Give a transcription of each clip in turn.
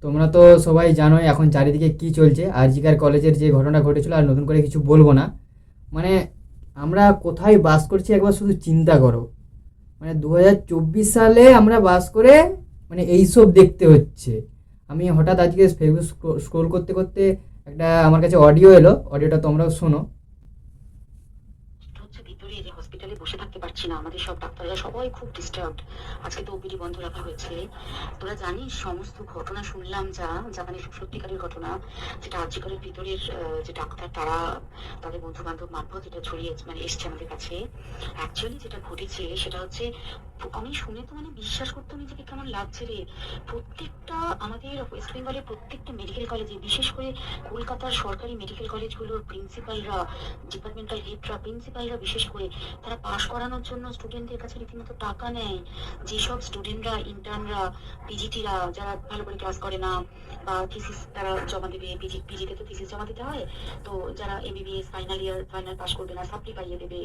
তোমরা তো সবাই জানোই এখন চারিদিকে কি চলছে, আরজিকার কলেজের যে ঘটনা ঘটেছিল, আর নতুন করে কিছু বলবো না। মানে আমরা কোথায় বাস করছি একবার শুধু চিন্তা করো। মানে 2024 সালে আমরা বাস করে মানে এইসব দেখতে হচ্ছে। আমি হঠাৎ আজকে ফেসবুক স্ক্রোল করতে করতে একটা আমার কাছে অডিও এলো, অডিওটা তোমরাও শোনো। এটা হচ্ছে ভিতরে এই যে হসপিটালে বসে থাকতে পারছি না, আমাদের সব ডাক্তাররা সবাই খুব ডিস্টার্বড। আজকে তো ওপিডি বন্ধ রাখা হয়েছে। তোরা জানিস সমস্ত ঘটনা শুনলাম, যা যা মানে সত্যিকারের ঘটনা, যেটা আর্যিকরের ভিতরের যে ডাক্তার তারা তাদের বন্ধু বান্ধব মারফত এটা ছড়িয়ে মানে এসছে আমাদের কাছে। অ্যাকচুয়ালি যেটা ঘটেছে সেটা হচ্ছে, আমি শুনে তো মানে বিশ্বাস করতে নিজেকে কেমন লাগছে রে। প্রত্যেকটা আমাদের ওয়েস্ট বেঙ্গলের প্রত্যেকটা মেডিকেল কলেজে, বিশেষ করে কলকাতার সরকারি মেডিকেল কলেজগুলোর প্রিন্সিপালরা, ডিপার্টমেন্টাল হেডরা, প্রিন্সিপালরা বিশেষ করে, তারা পাশ করানোর জন্য স্টুডেন্টদের কাছে রীতিমতো টাকা নেয়। যেসব স্টুডেন্টরা, ইন্টার্নরা, পিজিটিরা যারা ভালো করে ক্লাস করে না বা থিসিস তারা জমা দেবে, পিজিতে তো থিসিস জমা দিতে হয়, তো যারা MBBS final year final pass করবে না সাপ্লি পাইয়ে দেবে,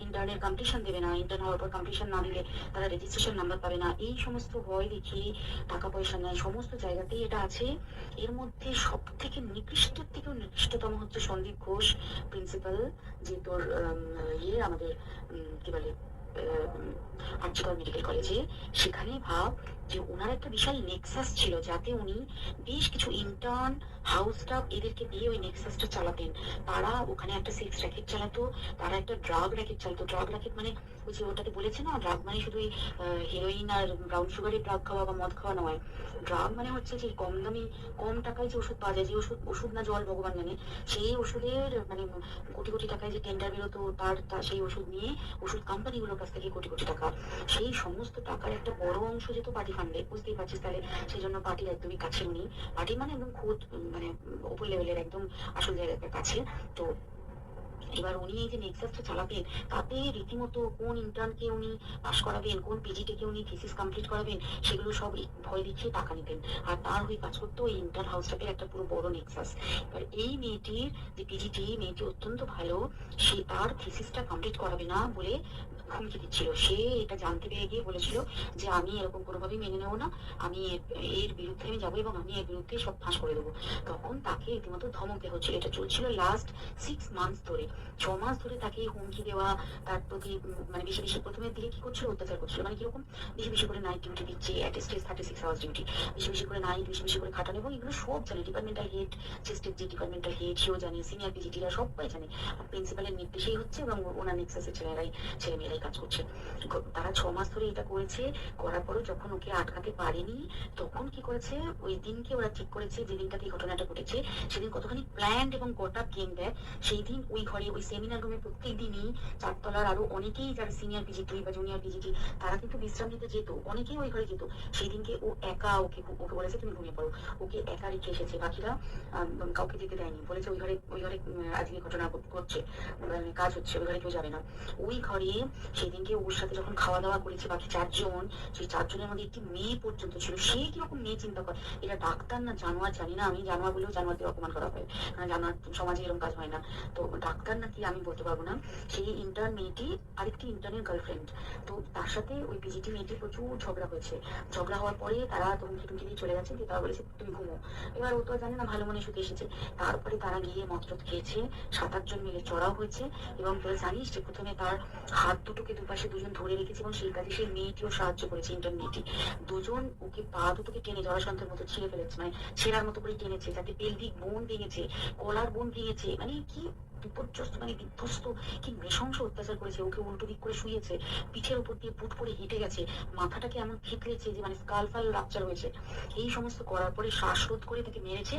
ইন্টার্নের কমপ্লিশন দেবে না, ইন্টার্ন হওয়ার পর কমপ্লিশন না দিলে তারা রেজিস্ট্রেশন নাম্বার পাবে না, এই সমস্ত ভয় দেখিয়ে টাকা পয়সা নেয়। সমস্ত জায়গাতেই এটা আছে। এর মধ্যে সব থেকে নিকৃষ্টের থেকেও নিকৃষ্টতম হচ্ছে সন্দীপ ঘোষ, প্রিন্সিপাল, যে তোর আমাদের কি বলে আর্যিকর মেডিকেল কলেজে। সেখানে ভাব যে ওনার একটা বিশাল নেক্সাস ছিল, যাতে উনি বেশ কিছু ইন্টার্ন, হাউস স্টাফ এদেরকে দিয়ে ওই নেক্সাসটা চালাতেন। তারা ওখানে একটা সেক্স র্যাকেট চালাতো, তারা একটা ড্রাগ র্যাকেট চালাতো। ড্রাগ র্যাকেট মানে ওই যে ওটাতে বলেছে না, ড্রাগ মানে শুধু হেরোইন আর ব্রাউন সুগারের ড্রাগ খাওয়া বা মদ খাওয়া নয়। ড্রাগ মানে হচ্ছে যে কম দামি, কম টাকায় যে ওষুধ পাওয়া যায়, যে ওষুধ, ওষুধ না জল ভগবান জানে, সেই ওষুধের মানে কোটি কোটি টাকায় যে টেন্ডার বেরোতো, তার সেই ওষুধ নিয়ে ওষুধ কোম্পানিগুলোর কাছ থেকে কোটি কোটি টাকা, সেই সমস্ত টাকার একটা বড় অংশ যেত পার্টি ফান্ডে। বুঝতেই পারছিস তাহলে সেই জন্য পার্টির একদমই কাছে উনি। পার্টি মানে একদম খুদ মানে ওপর লেভেলের একদম আসল জায়গার কাছে। তো এবার উনি এই যে নেক্সাসটা চালাতেন, তাতে রীতিমতো কোন ইন্টার্নকে উনি পাশ করাবেন, কোন পিজিটিকে উনি থিসিস কমপ্লিট করাবেন, সেগুলো সব ভয় দেখিয়ে টাকা নিতেন। আর তার হয়ে কাজ করতো ওই ইন্টার্ন হাউস স্টাফের একটা পুরো বড় নেক্সাস। এবার এই মেয়েটির যে পিজিটি, মেয়েটি অত্যন্ত ভালো, সে তার থিসিসটা কমপ্লিট করাবে না বলে হুমকি দিচ্ছিল। সে এটা জানতে পেরে গিয়ে বলেছিল যে আমি এরকম কোনোভাবেই মেনে নেবো না, আমি এর বিরুদ্ধে আমি যাবো এবং আমি এর বিরুদ্ধে সব ফাঁস করে দেবো। তখন তাকে রীতিমতো ধমক দেওয়া হচ্ছিল। এটা চলছিল লাস্ট 6 মান্থস ধরে। 6 মাস ধরে তাকে হুমকি দেওয়া, তার প্রতি মানে বেশি বেশি প্রথমের দিকে কি করছিল, অত্যাচার করছিল। মানে কিরকম, বেশি বেশি করে নাইট ডিউটি দিচ্ছে, অ্যাটেস্টেজ 36 আওয়ার্স ডিউটি, বেশি বেশি করে নাইট, বেশি বেশি করে খাটানো, এবং এগুলো সব জানে ডিপার্টমেন্টাল হেড, চেস্টের যে ডিপার্টমেন্টাল হেড সেও জানে, সিনিয়র পিজিটিরা সবাই জানে। প্রিন্সিপালের নির্দেশেই হচ্ছে এবং ওনার নেক্সাসের ছেলে মেয়েরাই কাজ করছে। তারা 6 মাস ধরে এটা করেছে। করার পরও যখন ওকে আটকাতে পারেনি, তখন কি করেছে, ওই দিনকে ওরা ঠিক করেছে, যে দিনটাতে এই ঘটনাটা ঘটেছে সেদিন কতখানি প্ল্যান্ড এবং গোটা গেম দেয়। সেই দিন ওই ঘরে, ওই সেমিনার রুমে প্রত্যেক দিনই চারতলার আরো অনেকেই যারা সিনিয়র পিজিটি বা জুনিয়র পিজিটি, তারা কিন্তু বিশ্রাম নিতে যেত, অনেকেই ওই ঘরে যেত। সেই দিনকে ও একা, ওকে ওকে বলেছে তুমি ঘুমিয়ে পড়ো, ওকে একা রেখে এসেছে। বাকিরা কাউকে যেতে দেয়নি, বলেছে ওই ঘরে আজকে ঘটনা ঘটছে, মানে কাজ হচ্ছে, ওই ঘরে কেউ যাবে না। ওই ঘরে সেদিনকে ওর সাথে যখন খাওয়া দাওয়া করেছে বাকি 4 জন, সেই 4 জনের মধ্যে একটি মেয়ে পর্যন্ত ছিল। সে কিরকম মেয়ে চিন্তা কর, এটা ডাক্তার না জানোয়ার জানি না, আমি জানোয়ার বলেও জানোয়ারদের অপমান করা হয়, কারণ জানোয়ার সমাজে এরকম কাজ হয় না। তো ডাক্তার নাকি আমি বলতে পারবো না। সেই ইন্টার্ন মেয়েটি আরেকটি ইন্টার্নের গার্লফ্রেন্ড। তো তার সাথে ওই পিজিটি মেয়েটি প্রচুর ঝগড়া হয়েছে। ঝগড়া হওয়ার পরে তারা তো হুমকি টুমকি দিয়ে চলে গেছে, দিয়ে তারা বলেছে তুমি ঘুমো। এবার ও তো জানে না, ভালো মনে শুতে এসেছে। তারপরে তারা গিয়ে মদটদ খেয়েছে, 7-8 জন মিলে চড়াও হয়েছে। এবং তোরা জানিস যে প্রথমে তার হাত দুটোকে দুপাশে দুজন ধরে রেখেছে, এবং সেই কাজে সেই মেয়েটিও সাহায্য করেছে, ইন্টার্ন মেয়েটি। দুজন ওকে পা দুটোকে টেনে জরাসন্ধের মতো ছিঁড়ে ফেলেছে, মানে ছেঁড়ার মতো করে টেনেছে, যাতে পেলভিক বোন ভেঙেছে, কলার বোন ভেঙেছে। মানে কি বিপর্যস্ত, মানে বিধ্বস্ত, কি নৃশংস অত্যাচার করেছে। ওকে উল্টো দিক করে শুয়েছে, পিঠের উপর দিয়ে বুট পরে হেঁটে গেছে, মাথাটাকে এমন থেতলেছে যে মানে স্কাল ফাল রাপচার হয়েছে। এই সমস্ত করার পরে শ্বাসরোধ করে তাকে মেরেছে।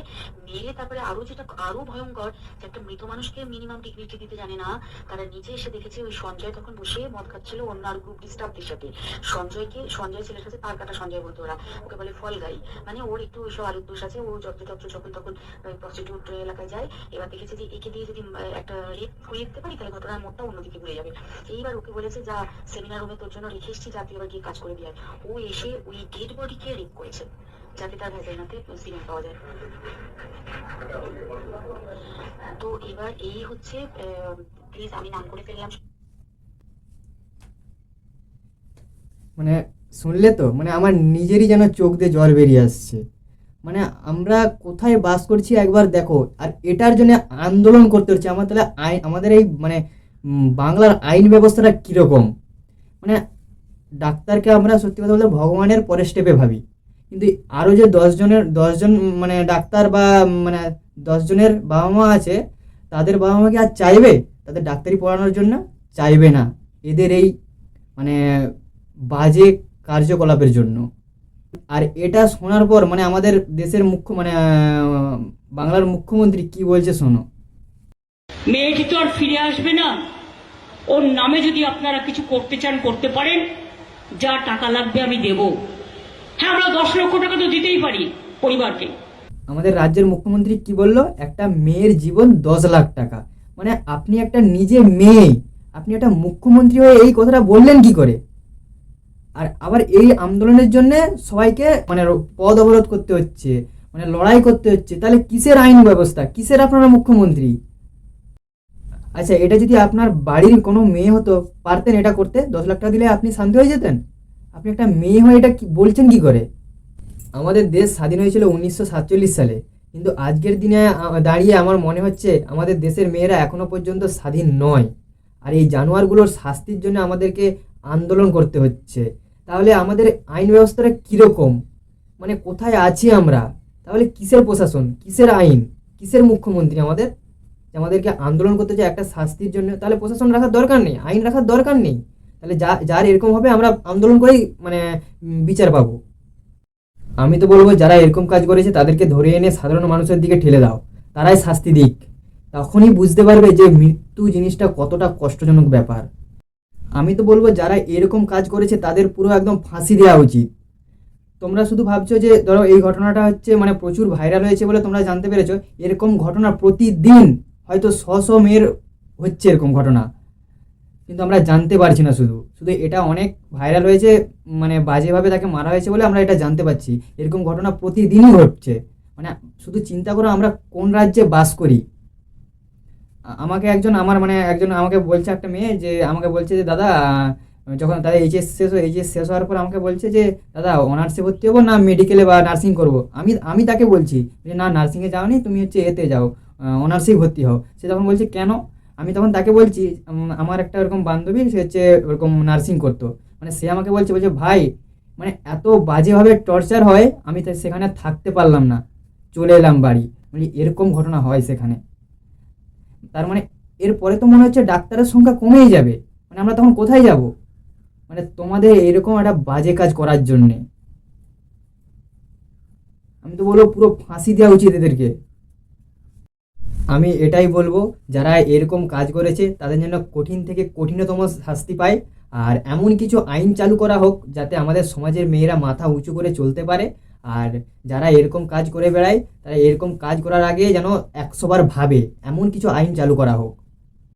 মেরে তারপরে আরো যেটা আরো ভয়ঙ্কর, যে একটা মৃত মানুষকে মিনিমাম ডিগনিটি দিতে জানে না, তারা নিচে এসে দেখেছে ওই সঞ্জয় তখন বসে মদ খাচ্ছিল অন্য আর গ্রুপ ডিস্টার্বদের সাথে। সঞ্জয় ছেলের সাথে, তার কাটা সঞ্জয় বলতো ওরা, ওকে বলে ফল গাই। মানে ওর একটু ওইসব আলুর দোষ আছে, ও যখন তখন প্রস্টিটিউট এলাকায় যায়। এবার দেখেছে যে একে দিয়ে যদি একটা রেপ করিয়ে দিতে পারি, তাহলে ঘটনার মোড়টা অন্যদিকে ঘুরে যাবে। এইবার ওকে বলেছে যা, সেমিনার রুমে তোর জন্য রেখে এসছি, যা তুই এবার গিয়ে কাজ করে দিয়ে আয়। ও এসে ওই ডেড বডিকে রেপ করেছে, যাতে তার ভেজাইনাতে সিমেন্ট পাওয়া যায়। তো এবার এই হচ্ছে, প্লিজ আমি নাম করে ফেললাম। মানে শুনলে তো, মানে আমার নিজেরই যেন চোখ দিয়ে জল বেরিয়ে আসছে। মানে আমরা কোথায় বাস করছি একবার দেখো। আর এটার জন্য আন্দোলন করতে হচ্ছে আমার, তাহলে আইন আমাদের এই মানে বাংলার আইন ব্যবস্থাটা কীরকম। মানে ডাক্তারকে আমরা সত্যি কথা বলতে ভগবানের পরের স্টেপে ভাবি, কিন্তু আরও যে 10জন মানে ডাক্তার বা মানে 10জনের বাবা মা আছে, তাদের বাবা মা কি আর চাইবে তাদের ডাক্তারি পড়ানোর জন্য? চাইবে না, এদের এই মানে বাজে কার্যকলাপের জন্য। আর এটা শোনার পর মানে আমাদের দেশের মুখ্য মানে বাংলার মুখ্যমন্ত্রী কি বলছে শোনো। মেয়েটি তো আর ফিরে আসবে না। ওর নামে যদি আপনারা কিছু করতে চান করতে পারেন, যা টাকা লাগবে আমি দেব। হ্যাঁ, আমরা 10 লক্ষ টাকা তো দিতেই পারি পরিবারকে। আমাদের রাজ্যের মুখ্যমন্ত্রী কি বলল, একটা মেয়ের জীবন 10 লাখ টাকা। মানে আপনি একটা নিজে মেয়ে, আপনি একটা মুখ্যমন্ত্রী হয়ে এই কথাটা বললেন কি করে? আর আবার এই আন্দোলনের জন্য সবাইকে মানে পদ অবরোধ করতে হচ্ছে, মানে লড়াই করতে হচ্ছে। তাহলে কিসের আইন ব্যবস্থা, কিসের আপনারা মুখ্যমন্ত্রী? আচ্ছা, এটা যদি আপনার বাড়ির কোনো মেয়ে হতো, পারতেন এটা করতে? 10 লাখ টাকা দিলে আপনি শান্তি হয়ে যেতেন? আপনি একটা মেয়ে হয়ে এটা কি বলছেন কি করে? আমাদের দেশ স্বাধীন হয়েছিল 1947 সালে, কিন্তু আজকের দিনে দাঁড়িয়ে আমার মনে হচ্ছে আমাদের দেশের মেয়েরা এখনো পর্যন্ত স্বাধীন নয়। আর এই জানোয়ারগুলোর শাস্তির জন্য আমাদেরকে আন্দোলন করতে হচ্ছে। তাহলে আমাদের আইন ব্যবস্থাটা কীরকম, মানে কোথায় আছি আমরা? তাহলে কিসের প্রশাসন, কিসের আইন, কিসের মুখ্যমন্ত্রী আমাদের, যে আমাদেরকে আন্দোলন করতে চাই একটা শাস্তির জন্য? তাহলে প্রশাসন রাখার দরকার নেই, আইন রাখার দরকার নেই। তাহলে যার এরকম হবে আমরা আন্দোলন করেই মানে বিচার পাবো। আমি তো বলবো যারা এরকম কাজ করেছে তাদেরকে ধরে এনে সাধারণ মানুষের দিকে ঠেলে দাও, তারাই শাস্তি দিক। তখনই বুঝতে পারবে যে মৃত্যু জিনিসটা কতটা কষ্টজনক ব্যাপার। আমি তো বলবো যারা এরকম কাজ করেছে তাদের পুরো একদম ফাঁসি দেওয়া উচিত। তোমরা শুধু ভাবছো যে ধরো এই ঘটনাটা হচ্ছে মানে প্রচুর ভাইরাল হয়েছে বলে তোমরা জানতে পেরেছো, এরকম ঘটনা প্রতিদিন হয়তো 100 মেয়ের হচ্ছে এরকম ঘটনা, কিন্তু আমরা জানতে পারছি না। শুধু শুধু এটা অনেক ভাইরাল হয়েছে, মানে বাজেভাবে তাকে মারা হয়েছে বলে আমরা এটা জানতে পারছি। এরকম ঘটনা প্রতিদিনই ঘটছে। মানে শুধু চিন্তা করো আমরা কোন রাজ্যে বাস করি। আমাকে একজন আমাকে বলছে, একটা মেয়ে যে আমাকে বলছে যে দাদা, যখন তাদের এইচএস শেষ হওয়ার পর আমাকে বলছে যে দাদা অনার্সে ভর্তি হবো না মেডিকেলে বা নার্সিং করবো। আমি তাকে বলছি যে না, নার্সিংয়ে যাওনি, তুমি হচ্ছে এতে যাও, অনার্সেই ভর্তি হও। সে তখন বলছে কেন? আমি তখন তাকে বলছি আমার একটা ওরকম বান্ধবী, সে হচ্ছে ওরকম নার্সিং করতো। মানে সে আমাকে বলছে ভাই, মানে এত বাজেভাবে টর্চার হয়, আমি সেখানে থাকতে পারলাম না, চলে এলাম বাড়ি। মানে এরকম ঘটনা হয় সেখানে। তার মানে এরপরে তো মনে হচ্ছে ডাক্তারের সংখ্যা কমেই যাবে। মানে আমরা তখন কোথায় যাব? মানে তোমাদের এরকম একটা বাজে কাজ করার জন্যে আমি তো বলবো পুরো ফাঁসি দেওয়া উচিত এদেরকে। আমি এটাই বলবো, যারা এরকম কাজ করেছে তাদের জন্য কঠিন থেকে কঠিনতম শাস্তি পায়। আর এমন কিছু আইন চালু করা হোক যাতে আমাদের সমাজের মেয়েরা মাথা উঁচু করে চলতে পারে। আর যারা এরকম কাজ করে বেড়ায় তারা এরকম কাজ করার আগে যেন 100 বার ভাবে, এমন কিছু আইন চালু করা হোক।